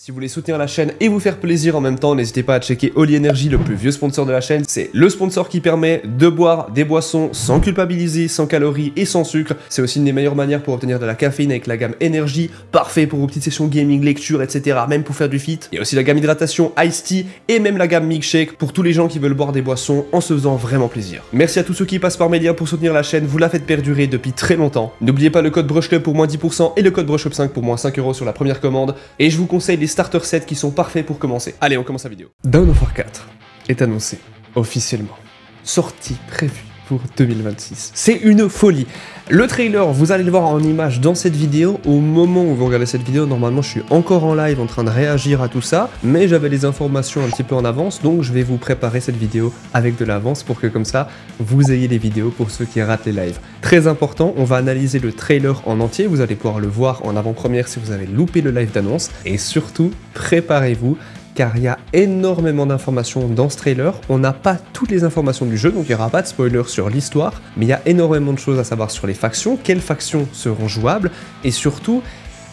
Si vous voulez soutenir la chaîne et vous faire plaisir en même temps, n'hésitez pas à checker Holy Energy, le plus vieux sponsor de la chaîne. C'est le sponsor qui permet de boire des boissons sans culpabiliser, sans calories et sans sucre. C'est aussi une des meilleures manières pour obtenir de la caféine avec la gamme Energy, parfait pour vos petites sessions gaming, lecture, etc. Même pour faire du fit. Il y a aussi la gamme hydratation Ice Tea et même la gamme Milkshake pour tous les gens qui veulent boire des boissons en se faisant vraiment plaisir. Merci à tous ceux qui passent par mes liens pour soutenir la chaîne, vous la faites perdurer depuis très longtemps. N'oubliez pas le code BrushClub pour moins 10% et le code BrushClub5 pour moins 5 € sur la première commande. Et je vous conseille les starter sets qui sont parfaits pour commencer. Allez, on commence la vidéo. Dawn of War 4 est annoncé officiellement. Sortie prévue pour 2026. C'est une folie. Le trailer, vous allez le voir en image dans cette vidéo. Au moment où vous regardez cette vidéo, normalement je suis encore en live en train de réagir à tout ça, mais j'avais les informations un petit peu en avance, donc je vais vous préparer cette vidéo avec de l'avance pour que comme ça, vous ayez les vidéos pour ceux qui ratent les lives. Très important, on va analyser le trailer en entier, vous allez pouvoir le voir en avant-première si vous avez loupé le live d'annonce, et surtout, préparez-vous, car il y a énormément d'informations dans ce trailer. On n'a pas toutes les informations du jeu, donc il n'y aura pas de spoiler sur l'histoire, mais il y a énormément de choses à savoir sur les factions, quelles factions seront jouables, et surtout,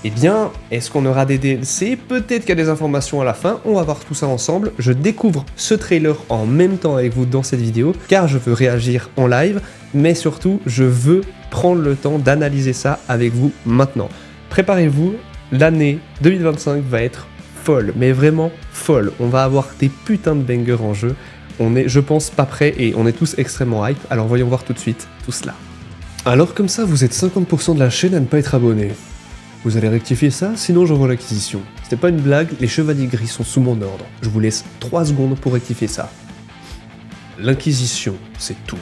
eh bien, est-ce qu'on aura des DLC? Peut-être qu'il y a des informations à la fin, on va voir tout ça ensemble. Je découvre ce trailer en même temps avec vous dans cette vidéo, car je veux réagir en live, mais surtout, je veux prendre le temps d'analyser ça avec vous maintenant. Préparez-vous, l'année 2025 va être folle, mais vraiment folle. On va avoir des putains de bangers en jeu. On est, je pense, pas prêts et on est tous extrêmement hype. Alors voyons voir tout de suite tout cela. Alors comme ça, vous êtes 50% de la chaîne à ne pas être abonné. Vous allez rectifier ça, sinon j'envoie l'acquisition. C'était pas une blague, les chevaliers gris sont sous mon ordre. Je vous laisse 3 secondes pour rectifier ça. L'inquisition, c'est tout.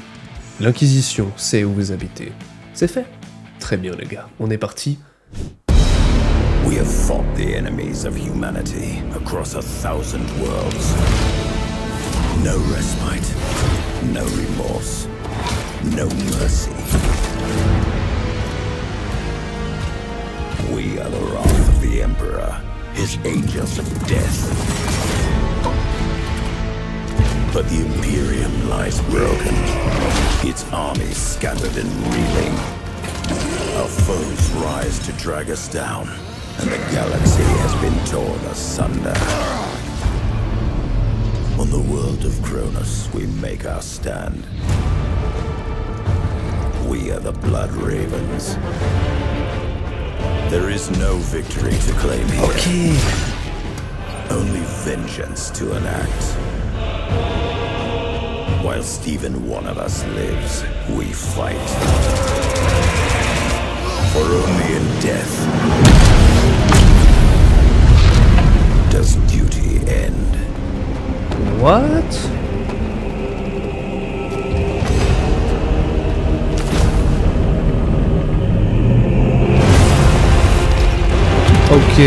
L'inquisition, c'est où vous habitez. C'est fait. Très bien les gars, on est parti. We have fought the enemies of humanity across 1,000 worlds. No respite, no remorse, no mercy. We are the wrath of the Emperor, his angels of death. But the Imperium lies broken, its armies scattered and reeling. Our foes rise to drag us down, and the galaxy has been torn asunder. On the world of Cronus, we make our stand. We are the Blood Ravens. There is no victory to claim here. Okay. Only vengeance to enact. Whilst even one of us lives, we fight. For only in death does duty end. What? Ok.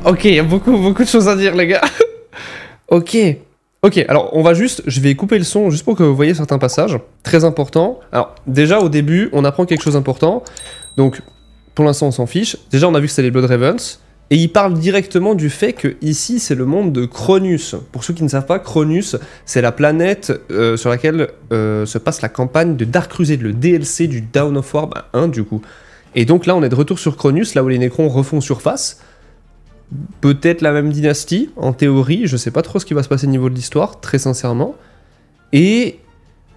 Ok, il y a beaucoup de choses à dire les gars. Ok, alors on va juste, je vais couper le son juste pour que vous voyez certains passages, très importants. Alors déjà au début, on apprend quelque chose d'important, donc pour l'instant on s'en fiche. Déjà on a vu que c'était les Blood Ravens, et il parle directement du fait que ici c'est le monde de Cronus. Pour ceux qui ne savent pas, Cronus c'est la planète sur laquelle se passe la campagne de Dark Crusade, le DLC du Dawn of War 1 du coup. Et donc là on est de retour sur Cronus, là où les Nécrons refont surface. Peut-être la même dynastie, en théorie, je sais pas trop ce qui va se passer au niveau de l'histoire, très sincèrement. Et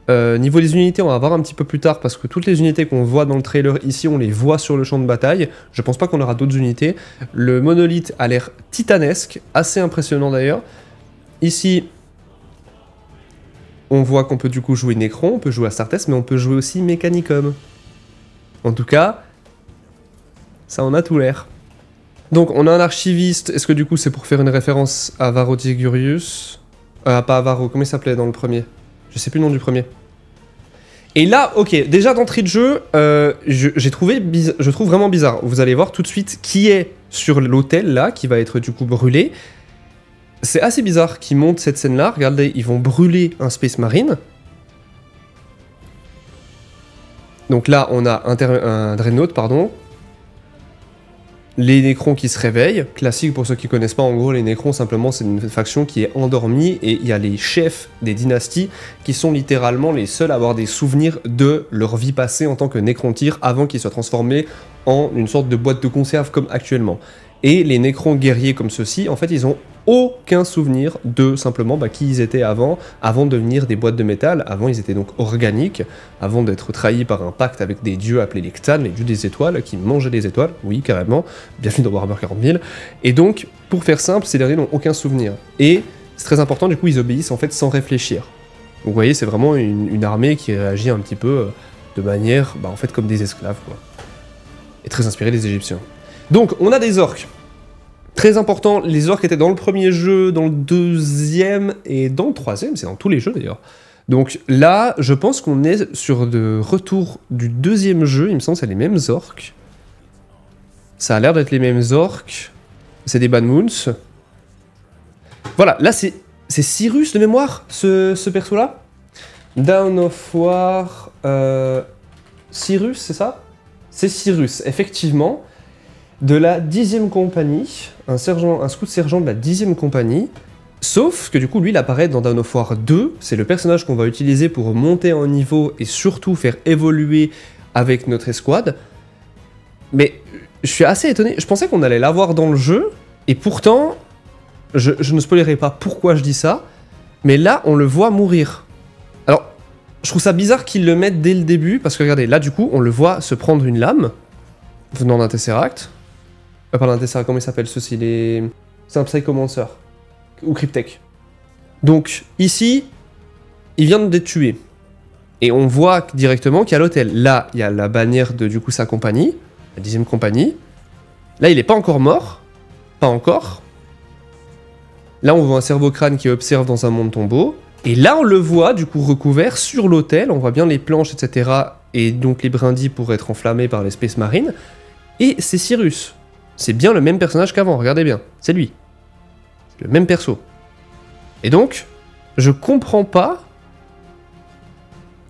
niveau des unités, on va voir un petit peu plus tard, parce que toutes les unités qu'on voit dans le trailer ici, on les voit sur le champ de bataille. Je pense pas qu'on aura d'autres unités. Le monolithe a l'air titanesque, assez impressionnant d'ailleurs. Ici, on voit qu'on peut du coup jouer Nécron, on peut jouer Astartes, mais on peut jouer aussi Mechanicum. En tout cas, ça en a tout l'air. Donc on a un archiviste, est-ce que du coup c'est pour faire une référence à Varro Tigurius? Pas à Varro, comment il s'appelait dans le premier? Je sais plus le nom du premier. Et là, ok, déjà d'entrée de jeu, je trouve vraiment bizarre. Vous allez voir tout de suite qui est sur l'hôtel là, qui va être du coup brûlé. c'est assez bizarre qu'ils montent cette scène-là. Regardez, ils vont brûler un Space Marine. Donc là, on a un Dreadnought, pardon. Les Nécrons qui se réveillent. Classique pour ceux qui connaissent pas, en gros, les Nécrons, simplement, c'est une faction qui est endormie et il y a les chefs des dynasties qui sont littéralement les seuls à avoir des souvenirs de leur vie passée en tant que Nécrontyr avant qu'ils soient transformés en une sorte de boîte de conserve comme actuellement. Et les Nécrons guerriers comme ceux-ci, en fait, ils ont aucun souvenir de simplement qui ils étaient avant de devenir des boîtes de métal. Avant, ils étaient donc organiques, avant d'être trahis par un pacte avec des dieux appelés les Cthulhu, les dieux des étoiles, qui mangeaient des étoiles, oui, carrément, bienvenue dans Warhammer 40 000. Et donc, pour faire simple, ces derniers n'ont aucun souvenir. Et c'est très important, du coup, ils obéissent en fait sans réfléchir. Donc, vous voyez, c'est vraiment une armée qui réagit un petit peu de manière, en fait, comme des esclaves, quoi. Et très inspirée des Égyptiens. Donc, on a des orques. Très important, les orques étaient dans le premier jeu, dans le deuxième et dans le troisième, c'est dans tous les jeux d'ailleurs. Donc là, je pense qu'on est sur le retour du deuxième jeu, il me semble que c'est les mêmes orques. Ça a l'air d'être les mêmes orques. C'est des Bad Moons. Voilà, là c'est Cyrus de mémoire, ce perso-là. Dawn of War... Cyrus, c'est ça? C'est Cyrus, effectivement. De la 10e compagnie, un scout sergent de la 10e compagnie, sauf que du coup lui il apparaît dans Dawn of War 2, c'est le personnage qu'on va utiliser pour monter en niveau et surtout faire évoluer avec notre escouade, mais je suis assez étonné, je pensais qu'on allait l'avoir dans le jeu, et pourtant, je ne spoilerai pas pourquoi je dis ça, mais là on le voit mourir. Alors, je trouve ça bizarre qu'ils le mettent dès le début, parce que regardez, là du coup on le voit se prendre une lame, venant d'un Tesseract. Pas d'un Tesseract, comment il s'appelle ceci? C'est un Psychomancer. Ou Cryptek. Donc, ici, il vient de les tuer. Et on voit directement qu'il y a l'hôtel. Là, il y a la bannière de, du coup, sa compagnie. La 10e compagnie. Là, il n'est pas encore mort. Pas encore. Là, on voit un cerveau-crâne qui observe dans un monde tombeau. Et là, on le voit, du coup, recouvert sur l'hôtel. On voit bien les planches, etc. Et donc, les brindilles pourraient être enflammées par les Space Marines. Et c'est Cyrus. C'est bien le même personnage qu'avant, regardez bien, c'est lui. Le même perso. Et donc, je comprends pas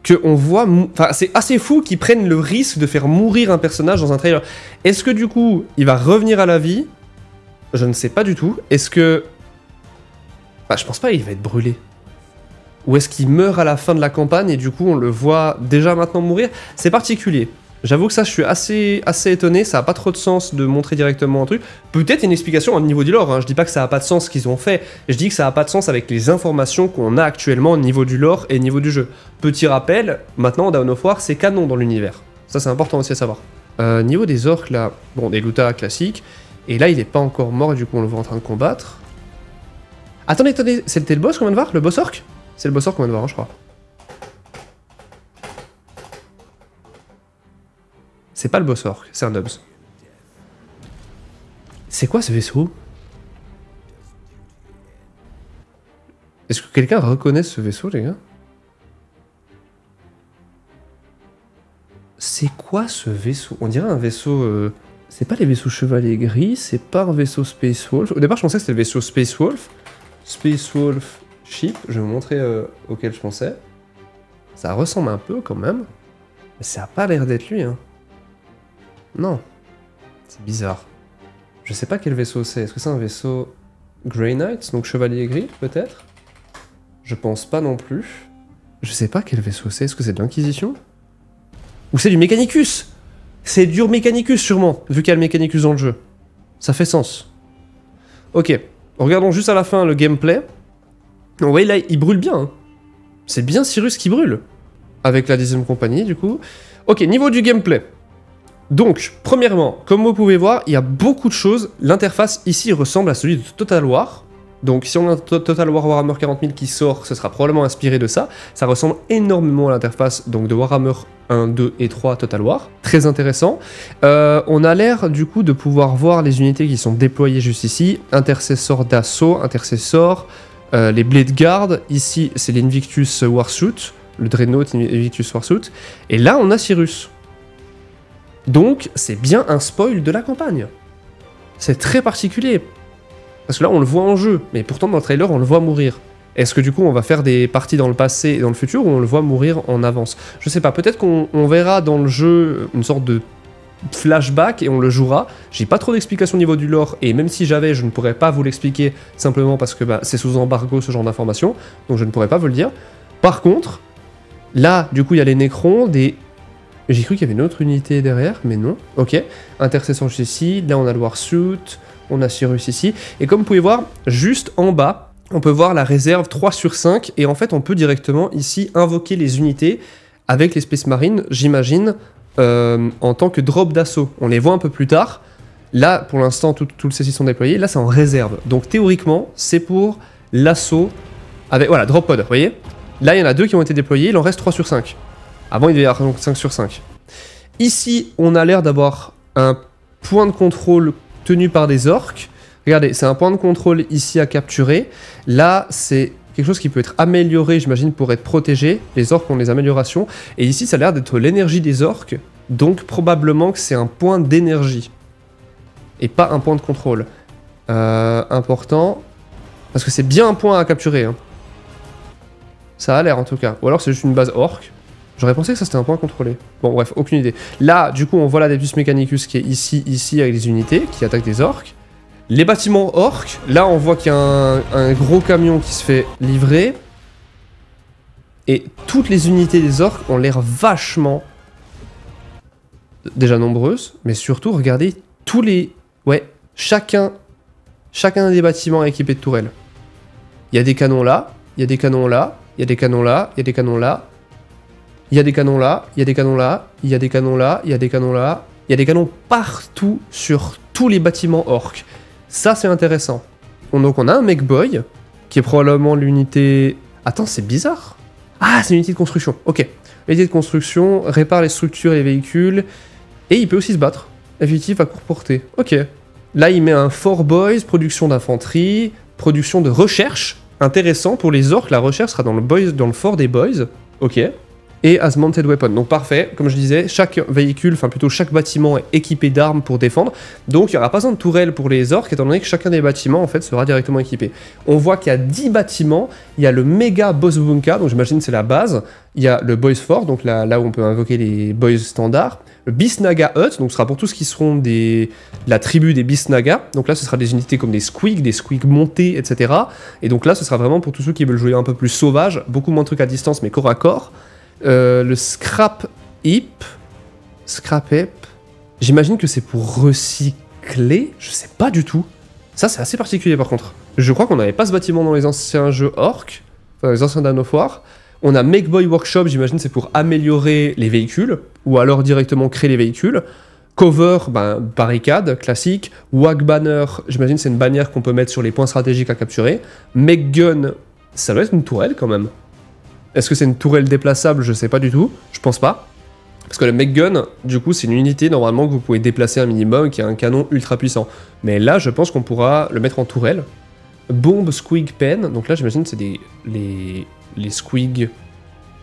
qu'on voit... Enfin, c'est assez fou qu'ils prennent le risque de faire mourir un personnage dans un trailer. Est-ce que du coup, il va revenir à la vie? Je ne sais pas du tout. Est-ce que... je pense pas qu'il va être brûlé. Ou est-ce qu'il meurt à la fin de la campagne et du coup, on le voit déjà maintenant mourir? C'est particulier. J'avoue que ça, je suis assez étonné, ça n'a pas trop de sens de montrer directement un truc. Peut-être une explication au niveau du lore, hein. Je dis pas que ça n'a pas de sens ce qu'ils ont fait, je dis que ça n'a pas de sens avec les informations qu'on a actuellement au niveau du lore et au niveau du jeu. Petit rappel, maintenant Dawn of War, c'est canon dans l'univers. Ça, c'est important aussi à savoir. Niveau des orques, là, bon, des Luta classiques, et là, il n'est pas encore mort, et du coup, on le voit en train de combattre. Attendez, c'était le boss qu'on vient de voir? Le boss orc? C'est le boss orc qu'on vient de voir, hein, je crois. C'est pas le boss orc, c'est un Nubs. C'est quoi ce vaisseau? Est-ce que quelqu'un reconnaît ce vaisseau, les gars? C'est quoi ce vaisseau? On dirait un vaisseau... C'est pas les vaisseaux Chevalier Gris, c'est pas un vaisseau Space Wolf. Au départ, je pensais que c'était le vaisseau Space Wolf. Space Wolf Ship, je vais vous montrer auquel je pensais. Ça ressemble un peu quand même. Mais ça a pas l'air d'être lui, hein. Non. C'est bizarre. Je sais pas quel vaisseau c'est. Est-ce que c'est un vaisseau Grey Knight, donc Chevalier Gris, peut-être? Je pense pas non plus. Je sais pas quel vaisseau c'est. Est-ce que c'est de l'Inquisition? Ou c'est du Mechanicus? C'est du Mechanicus, sûrement, vu qu'il y a le Mechanicus dans le jeu. Ça fait sens. Ok. Regardons juste à la fin le gameplay. Vous voyez, là, il brûle bien. Hein. C'est bien Cyrus qui brûle. Avec la 10e compagnie, du coup. Ok, niveau du gameplay. Donc, premièrement, comme vous pouvez voir, il y a beaucoup de choses. L'interface ici ressemble à celui de Total War. Donc, si on a un Total War Warhammer 40 000 qui sort, ce sera probablement inspiré de ça. Ça ressemble énormément à l'interface donc de Warhammer 1, 2 et 3 Total War. Très intéressant. On a l'air du coup de pouvoir voir les unités qui sont déployées juste ici. Intercessor d'assaut, intercessor, les Blade Guard. Ici, c'est l'Invictus Warsuit, le Dreadnought Invictus Warsuit. Et là, on a Cyrus. Donc, c'est bien un spoil de la campagne. C'est très particulier. Parce que là, on le voit en jeu, mais pourtant dans le trailer, on le voit mourir. Est-ce que du coup, on va faire des parties dans le passé et dans le futur, ou on le voit mourir en avance? Je sais pas, peut-être qu'on verra dans le jeu une sorte de flashback et on le jouera. J'ai pas trop d'explications au niveau du lore, et même si j'avais, je ne pourrais pas vous l'expliquer, simplement parce que c'est sous embargo ce genre d'informations, donc je ne pourrais pas vous le dire. Par contre, là, du coup, il y a les Nécrons, j'ai cru qu'il y avait une autre unité derrière, mais non. Ok, Intercession juste ici, là on a le Warsuit, on a Cyrus ici, et comme vous pouvez voir, juste en bas, on peut voir la réserve 3/5, et en fait on peut directement ici invoquer les unités avec les Space Marines, j'imagine, en tant que drop d'assaut. On les voit un peu plus tard. Là, pour l'instant, tous ceux-ci sont déployés. Là, c'est en réserve. Donc théoriquement, c'est pour l'assaut avec... Voilà, drop pod, vous voyez? Là, il y en a 2 qui ont été déployés, il en reste 3/5. Avant, il devait y avoir donc 5/5. Ici, on a l'air d'avoir un point de contrôle tenu par des orques. Regardez, c'est un point de contrôle ici à capturer. Là, c'est quelque chose qui peut être amélioré, j'imagine, pour être protégé. Les orques ont des améliorations. Et ici, ça a l'air d'être l'énergie des orques. Donc, probablement que c'est un point d'énergie. Et pas un point de contrôle. Important. Parce que c'est bien un point à capturer. Hein. Ça a l'air, en tout cas. Ou alors, c'est juste une base orque. J'aurais pensé que ça, c'était un point contrôlé. Bon, bref, aucune idée. Là, du coup, on voit l'Adeptus Mechanicus qui est ici, avec des unités qui attaquent des orques. Les bâtiments orques, là on voit qu'il y a un gros camion qui se fait livrer. Et toutes les unités des orques ont l'air vachement... déjà nombreuses, mais surtout, regardez, tous les... Ouais, chacun des bâtiments est équipé de tourelles. Il y a des canons là, il y a des canons là, il y a des canons là, il y a des canons là. Il y a des canons là, il y a des canons là, il y a des canons là, il y a des canons là. Il y a des canons partout sur tous les bâtiments orques. Ça, c'est intéressant. Donc, on a un Mech-Boy, qui est probablement l'unité... Attends, c'est bizarre. Ah, c'est une unité de construction. Ok. Unité de construction, répare les structures et les véhicules. Et il peut aussi se battre. Effectif à courte portée. Ok. Là, il met un Four Boys, production d'infanterie, production de recherche. Intéressant pour les orques, la recherche sera dans le Fort des Boys. Ok. Et as mounted weapon. Donc parfait, comme je disais, chaque véhicule, enfin plutôt chaque bâtiment est équipé d'armes pour défendre. Donc il n'y aura pas besoin de tourelles pour les orques, étant donné que chacun des bâtiments en fait sera directement équipé. On voit qu'il y a 10 bâtiments, il y a le méga boss bunker, donc j'imagine c'est la base. Il y a le boys fort, donc là où on peut invoquer les boys standards. Le Beastnaga Hut, donc ce sera pour tous ceux qui seront la tribu des Beastnaga. Donc là ce sera des unités comme des squigs montés, etc. Et donc là ce sera vraiment pour tous ceux qui veulent jouer un peu plus sauvage, beaucoup moins de trucs à distance mais corps à corps. Le Scrap Heap, j'imagine que c'est pour recycler, je sais pas du tout. Ça c'est assez particulier par contre. Je crois qu'on n'avait pas ce bâtiment dans les anciens jeux orques, enfin les anciens Dawn of War. On a Mech-Boy Workshop, j'imagine c'est pour améliorer les véhicules, ou alors directement créer les véhicules. Cover, barricade, classique. Wag Banner, j'imagine c'est une bannière qu'on peut mettre sur les points stratégiques à capturer. Mech Gun, ça doit être une tourelle quand même. Est-ce que c'est une tourelle déplaçable? Je sais pas du tout, je pense pas. Parce que le Mech Gun, du coup, c'est une unité normalement que vous pouvez déplacer un minimum, qui a un canon ultra puissant. Mais là, je pense qu'on pourra le mettre en tourelle. Bombe Squig Pen, donc là, j'imagine que c'est les squigs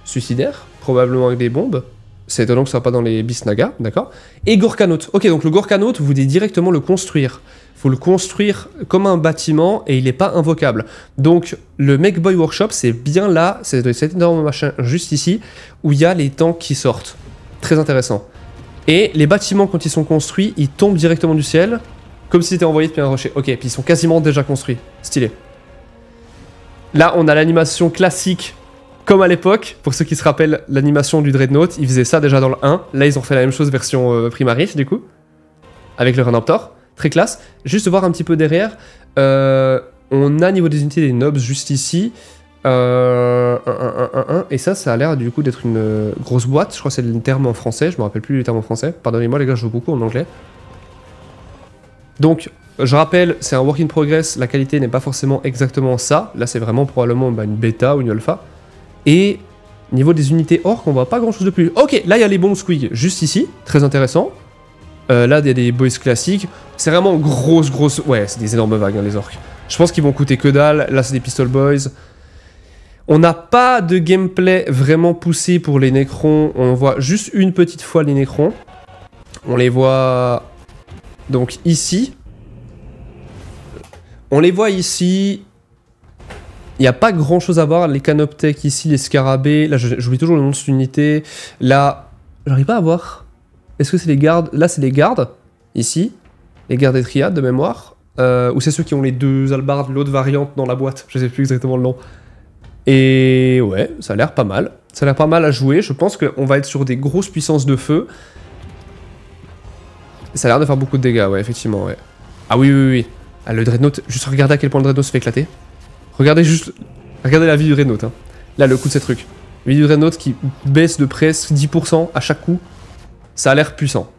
suicidaires, probablement avec des bombes. C'est étonnant que ce soit pas dans les Beastnaga, d'accord. Et Gorkanaut. Ok, donc le Gorkanaut, vous voulez directement le construire. Faut le construire comme un bâtiment et il n'est pas invocable. Donc le Mech-Boy Workshop, c'est bien là, c'est cet énorme machin juste ici, où il y a les tanks qui sortent. Très intéressant. Et les bâtiments, quand ils sont construits, ils tombent directement du ciel, comme si c'était envoyé depuis un rocher. Ok, puis ils sont quasiment déjà construits. Stylé. Là, on a l'animation classique, comme à l'époque, pour ceux qui se rappellent l'animation du Dreadnought, ils faisaient ça déjà dans le 1. Là, ils ont fait la même chose version Primaris, du coup, avec le Renaptor. Très classe. Juste voir un petit peu derrière, on a niveau des unités des nobs juste ici. Et ça a l'air du coup d'être une grosse boîte. Je crois que c'est le terme en français, je me rappelle plus le terme en français. Pardonnez-moi les gars, je joue beaucoup en anglais. Donc, je rappelle, c'est un work in progress, la qualité n'est pas forcément exactement ça. Là, c'est vraiment probablement une bêta ou une alpha. Et niveau des unités orques, on voit pas grand chose de plus. Ok, là il y a les bombes squig juste ici, très intéressant. Là, il y a des boys classiques. C'est vraiment grosse... Ouais, c'est des énormes vagues, hein, les orques. Je pense qu'ils vont coûter que dalle. Là, c'est des pistol boys. On n'a pas de gameplay vraiment poussé pour les Nécrons. On voit juste une petite fois les Nécrons. On les voit... donc ici. On les voit ici. Il n'y a pas grand chose à voir. Les canoptèques ici, les scarabées. Là, j'oublie toujours le nom de cette unité. Là, j'arrive pas à voir. Est-ce que c'est les gardes? Là, c'est les gardes. Ici. Les gardes des triades de mémoire. Ou c'est ceux qui ont les deux halbardes, l'autre variante dans la boîte. Je sais plus exactement le nom. Et ouais, ça a l'air pas mal. Ça a l'air pas mal à jouer. Je pense qu'on va être sur des grosses puissances de feu. Ça a l'air de faire beaucoup de dégâts, ouais, effectivement, ouais. Ah oui, oui, oui. Ah, le Dreadnought, juste regardez à quel point le Dreadnought se fait éclater. Regardez juste... Regardez la vie du Dreadnought, hein. Là, le coup de ces trucs. La vie du Dreadnought qui baisse de presque 10% à chaque coup. Ça a l'air puissant.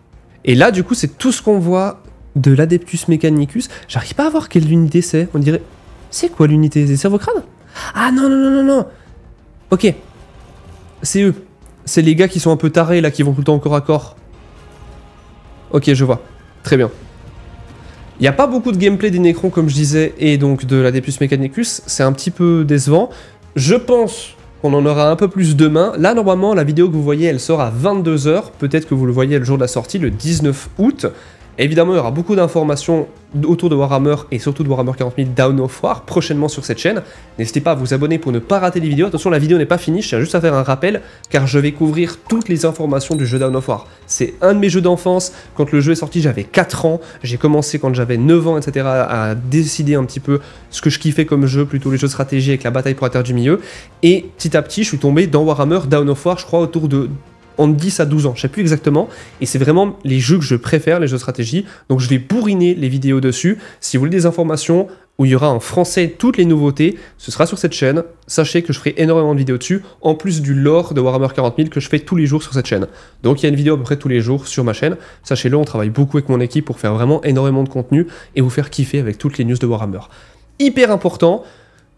Et là, du coup, c'est tout ce qu'on voit de l'Adeptus Mechanicus. J'arrive pas à voir quelle unité c'est. On dirait... C'est quoi l'unité? C'est Servocrane? Ah non, non, non, non, non. Ok. C'est eux. C'est les gars qui sont un peu tarés, là, qui vont tout le temps au corps à corps. Ok, je vois. Très bien. Il n'y a pas beaucoup de gameplay des Necrons, comme je disais, et donc de l'Adeptus Mechanicus. C'est un petit peu décevant. Je pense qu'on en aura un peu plus demain. Là, normalement, la vidéo que vous voyez, elle sort à 22 h. Peut-être que vous le voyez le jour de la sortie, le 19 août. Évidemment, il y aura beaucoup d'informations autour de Warhammer et surtout de Warhammer 40 000 Dawn of War prochainement sur cette chaîne. N'hésitez pas à vous abonner pour ne pas rater les vidéos. Attention, la vidéo n'est pas finie, je tiens juste à faire un rappel car je vais couvrir toutes les informations du jeu Dawn of War. C'est un de mes jeux d'enfance. Quand le jeu est sorti, j'avais 4 ans. J'ai commencé quand j'avais 9 ans, etc. à décider un petit peu ce que je kiffais comme jeu, plutôt les jeux de stratégie avec la bataille pour la Terre du Milieu. Et petit à petit, je suis tombé dans Warhammer Dawn of War, je crois, autour de... entre 10 à 12 ans, je sais plus exactement, et c'est vraiment les jeux que je préfère, les jeux de stratégie, donc je vais bourriner les vidéos dessus. Si vous voulez des informations où il y aura en français toutes les nouveautés, ce sera sur cette chaîne. Sachez que je ferai énormément de vidéos dessus, en plus du lore de Warhammer 40 000 que je fais tous les jours sur cette chaîne. Donc il y a une vidéo à peu près tous les jours sur ma chaîne. Sachez-le, on travaille beaucoup avec mon équipe pour faire vraiment énormément de contenu et vous faire kiffer avec toutes les news de Warhammer. Hyper important.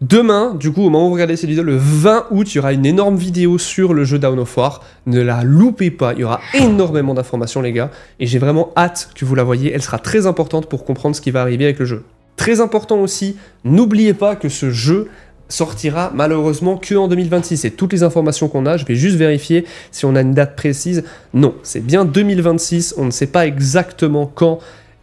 Demain, du coup, au moment où vous regardez cette vidéo, le 20 août, il y aura une énorme vidéo sur le jeu Dawn of War. Ne la loupez pas, il y aura énormément d'informations, les gars. Et j'ai vraiment hâte que vous la voyez. Elle sera très importante pour comprendre ce qui va arriver avec le jeu. Très important aussi, n'oubliez pas que ce jeu sortira malheureusement que en 2026. C'est toutes les informations qu'on a. Je vais juste vérifier si on a une date précise. Non, c'est bien 2026. On ne sait pas exactement quand.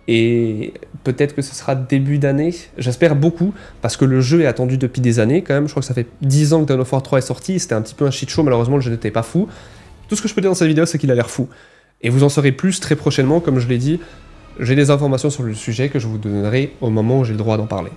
Et peut-être que ce sera début d'année, j'espère beaucoup, parce que le jeu est attendu depuis des années quand même. Je crois que ça fait 10 ans que Dawn of War 3 est sorti, c'était un petit peu un shit show, malheureusement le jeu n'était pas fou. Tout ce que je peux dire dans cette vidéo, c'est qu'il a l'air fou. Et vous en saurez plus très prochainement, comme je l'ai dit, j'ai des informations sur le sujet que je vous donnerai au moment où j'ai le droit d'en parler.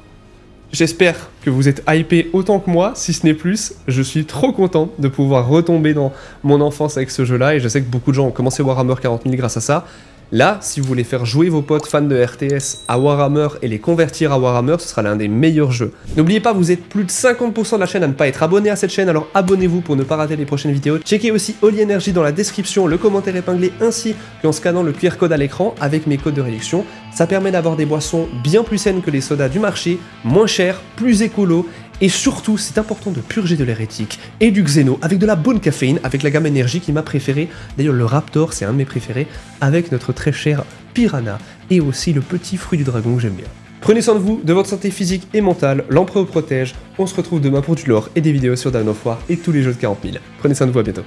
J'espère que vous êtes hypés autant que moi, si ce n'est plus. Je suis trop content de pouvoir retomber dans mon enfance avec ce jeu-là, et je sais que beaucoup de gens ont commencé Warhammer 40 000 grâce à ça. Là, si vous voulez faire jouer vos potes fans de RTS à Warhammer et les convertir à Warhammer, ce sera l'un des meilleurs jeux. N'oubliez pas, vous êtes plus de 50% de la chaîne à ne pas être abonné à cette chaîne, alors abonnez-vous pour ne pas rater les prochaines vidéos. Checkez aussi Holy Energy dans la description, le commentaire épinglé, ainsi qu'en scannant le QR code à l'écran avec mes codes de réduction. Ça permet d'avoir des boissons bien plus saines que les sodas du marché, moins chères, plus écolo. Et surtout, c'est important de purger de l'hérétique et du xéno avec de la bonne caféine, avec la gamme énergie qui m'a préféré. D'ailleurs, le Raptor, c'est un de mes préférés, avec notre très cher Piranha et aussi le petit fruit du dragon que j'aime bien. Prenez soin de vous, de votre santé physique et mentale, l'empereur protège. On se retrouve demain pour du lore et des vidéos sur Dawn of War et tous les jeux de 40 000. Prenez soin de vous, à bientôt.